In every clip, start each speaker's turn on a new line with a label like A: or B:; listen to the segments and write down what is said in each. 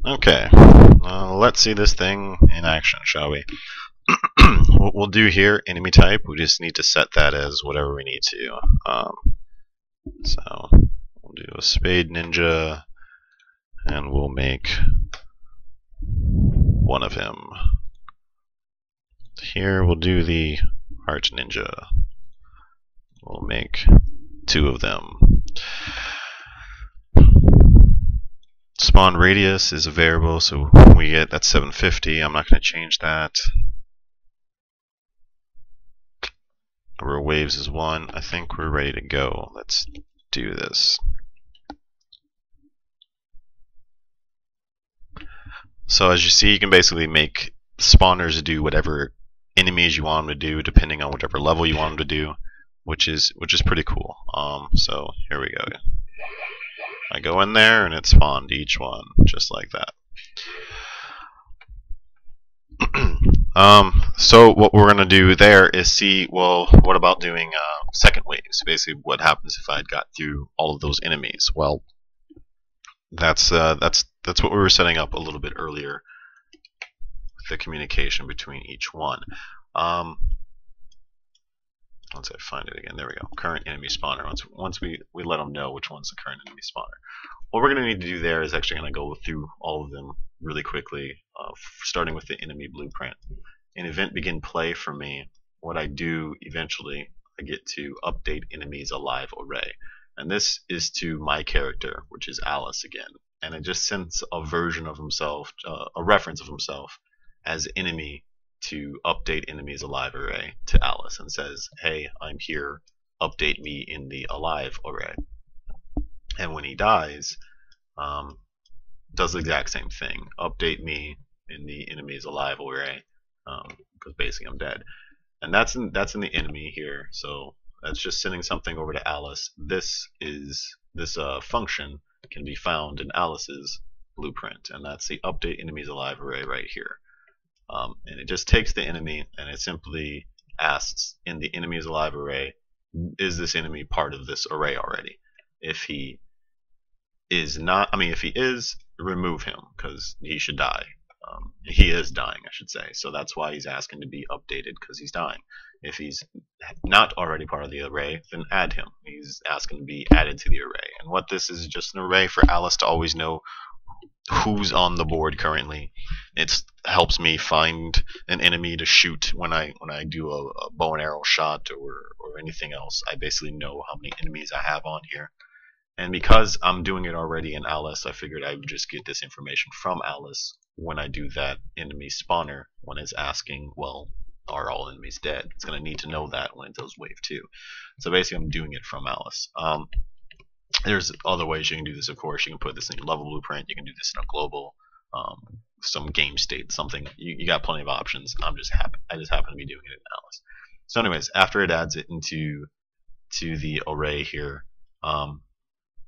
A: Okay, let's see this thing in action, shall we? What we'll do here, enemy type, we just need to set that as whatever we need to. So we'll do a spade ninja, and we'll make one of him. Here we'll do the heart ninja. We'll make two of them. Spawn radius is a variable, so we get that's 750. I'm not going to change that. Number of waves is 1. I think we're ready to go. Let's do this. So as you see, you can basically make spawners do whatever enemies you want them to do, depending on whatever level you want them to do, which is pretty cool. So here we go. I go in there and it spawned each one just like that. So what we're going to do there is see, well, what about doing second waves? Basically, what happens if I had got through all of those enemies? Well, that's what we were setting up a little bit earlier with the communication between each one. Once I find it again, there we go. Current enemy spawner. Once we let them know which one's the current enemy spawner. What we're going to need to do there is actually going to go through all of them really quickly, starting with the enemy blueprint. In event begin play for me, what I do eventually, I get to update enemies alive array. And this is to my character, which is Alice again. And it just sends a version of himself, a reference of himself as enemy to update enemies alive array to Alice and says, hey, I'm here, update me in the alive array. And when he dies, does the exact same thing, update me in the enemies alive array, because basically I'm dead. And that's in the enemy here, so that's just sending something over to Alice. This function can be found in Alice's blueprint, and that's the update enemies alive array right here. And it just takes the enemy and it simply asks in the enemies alive array, is this enemy part of this array already? If he is not, if he is, remove him because he should die. He is dying, I should say. So that's why he's asking to be updated, because he's dying. If he's not already part of the array, then add him. He's asking to be added to the array. And what this is just an array for Alice to always know who's on the board currently. It helps me find an enemy to shoot when I do a bow and arrow shot or anything else. I basically know how many enemies I have on here. And because I'm doing it already in Alice, I figured I would just get this information from Alice when I do that enemy spawner, when it's asking, well, are all enemies dead? It's going to need to know that when it does wave 2. So basically I'm doing it from Alice. There's other ways you can do this, of course. You can put this in your level blueprint. You can do this in a global, some game state, something. You got plenty of options. I just happen to be doing it in Alice. So anyways, after it adds it into the array here,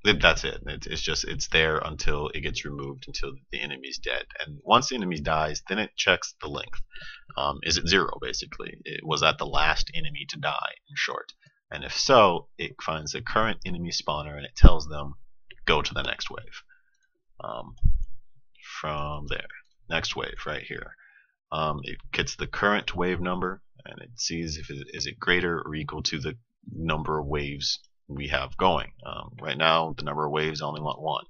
A: that's it. It's there until it gets removed, until the enemy's dead. And once the enemy dies, then it checks the length. Is it 0, basically? Was that the last enemy to die, in short? And if so, it finds the current enemy spawner and it tells them, go to the next wave. From there. Next wave, right here. It gets the current wave number and it sees if is it greater or equal to the number of waves we have going. Right now, the number of waves, I only want 1.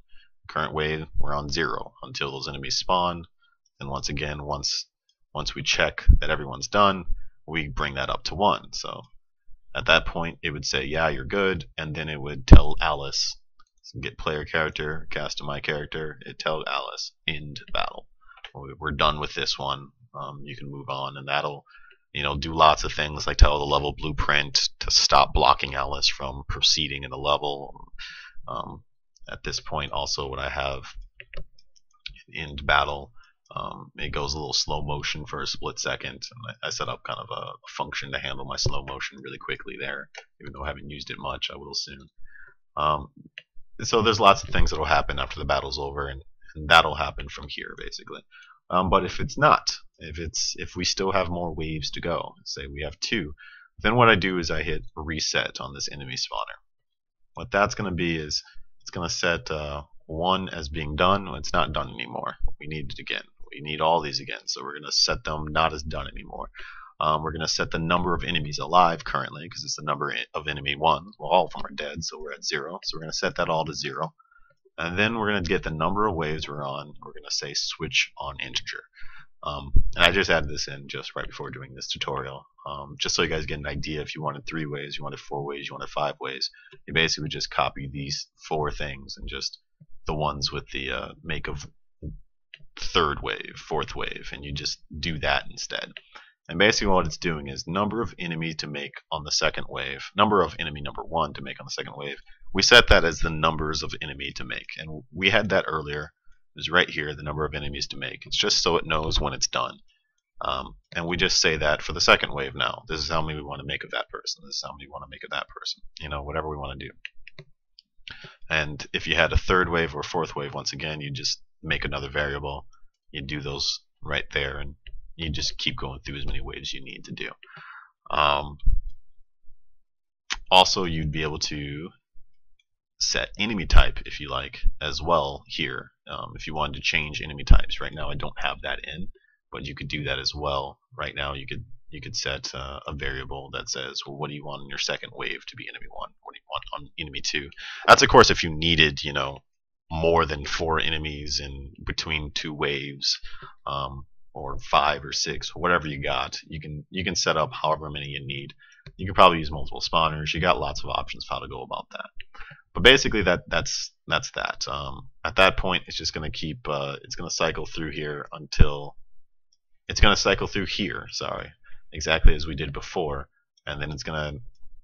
A: Current wave, we're on 0 until those enemies spawn. And once again, once we check that everyone's done, we bring that up to 1. So at that point, it would say, yeah, you're good, and then it would tell Alice, get player character, cast to my character, it tells Alice, end battle. We're done with this one, you can move on, and that'll do lots of things, like tell the level blueprint to stop blocking Alice from proceeding in the level. At this point, also what I have, end battle, it goes a little slow motion for a split second, and I set up kind of a function to handle my slow motion really quickly there. Even though I haven't used it much, I will soon. So there's lots of things that will happen after the battle's over, and that'll happen from here basically. But if it's not, if we still have more waves to go, say we have 2, then what I do is I hit reset on this enemy spawner. What that's going to be is it's going to set one as being done. Well, it's not done anymore. We need it again. We need all these again. So we're going to set them not as done anymore. We're going to set the number of enemies alive currently, because it's the number of enemy ones. Well, all of them are dead, so we're at 0. So we're going to set that all to 0. And then we're going to get the number of waves we're on. We're going to say switch on integer. And I just added this in just right before doing this tutorial, just so you guys get an idea. If you wanted 3 waves, you wanted 4 waves, you wanted 5 waves, you basically would just copy these 4 things and just the ones with the make of 3rd wave, 4th wave, and you just do that instead. And basically what it's doing is number of enemy to make on the 2nd wave, number of enemy number 1 to make on the 2nd wave. We set that as the numbers of enemy to make, and we had that earlier. It was right here, the number of enemies to make. It's just so it knows when it's done. And we just say that for the 2nd wave now. This is how many we want to make of that person. This is how many we want to make of that person. You know, whatever we want to do. And if you had a 3rd wave or 4th wave, once again, you just make another variable. You do those right there, and you just keep going through as many waves you need to do. Also, you'd be able to set enemy type, if you like, as well here. If you wanted to change enemy types. Right now I don't have that in, but you could do that as well. Right now you could set a variable that says, well, what do you want in your 2nd wave to be enemy 1? What do you want on enemy 2? That's of course if you needed, you know, more than 4 enemies in between 2 waves, or 5 or 6, or whatever you got. You can set up however many you need. You can probably use multiple spawners. You got lots of options how to go about that. But basically that's that. At that point, it's just going to keep. It's going to cycle through here until it's going to cycle through here. Sorry, exactly as we did before, and then it's going to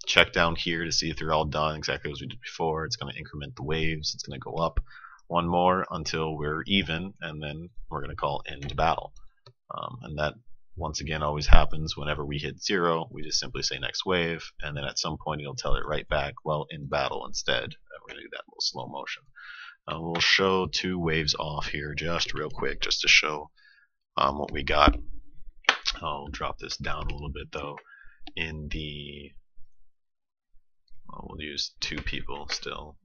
A: check down here to see if they're all done exactly as we did before. It's going to increment the waves. It's going to go up one more until we're even, and then we're going to call end battle. And that once again always happens whenever we hit 0. We just simply say next wave, and then at some point it'll tell it right back, well, in battle instead. And we're going to do that in a little slow motion. We'll show 2 waves off here just real quick, just to show what we got. I'll drop this down a little bit though. In the we'll use 2 people still.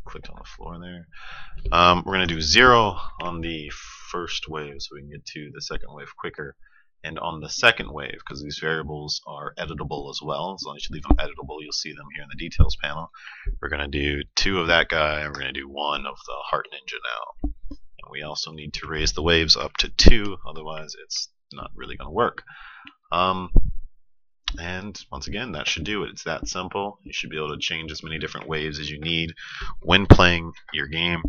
A: Clicked on the floor there. We're going to do 0 on the 1st wave so we can get to the 2nd wave quicker. And on the 2nd wave, because these variables are editable as well, as long as you leave them editable, you'll see them here in the details panel. We're going to do 2 of that guy, and we're going to do 1 of the Heart Ninja now. And we also need to raise the waves up to 2, otherwise it's not really going to work. And once again, that should do it. It's that simple. You should be able to change as many different waves as you need when playing your game.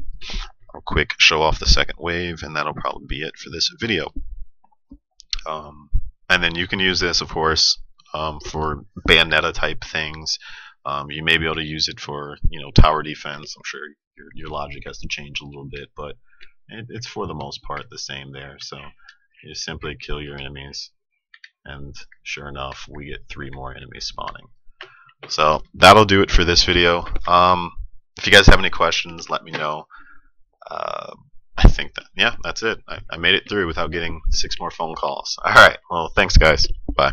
A: I'll quick show off the 2nd wave, and that'll probably be it for this video. And then you can use this, of course, for Bayonetta type things. You may be able to use it for, you know, tower defense. I'm sure your logic has to change a little bit, but it's for the most part the same there. So you just simply kill your enemies, and sure enough, we get 3 more enemies spawning. So that'll do it for this video. If you guys have any questions, let me know. I think that, yeah, that's it. I made it through without getting 6 more phone calls. Alright, well, thanks guys. Bye.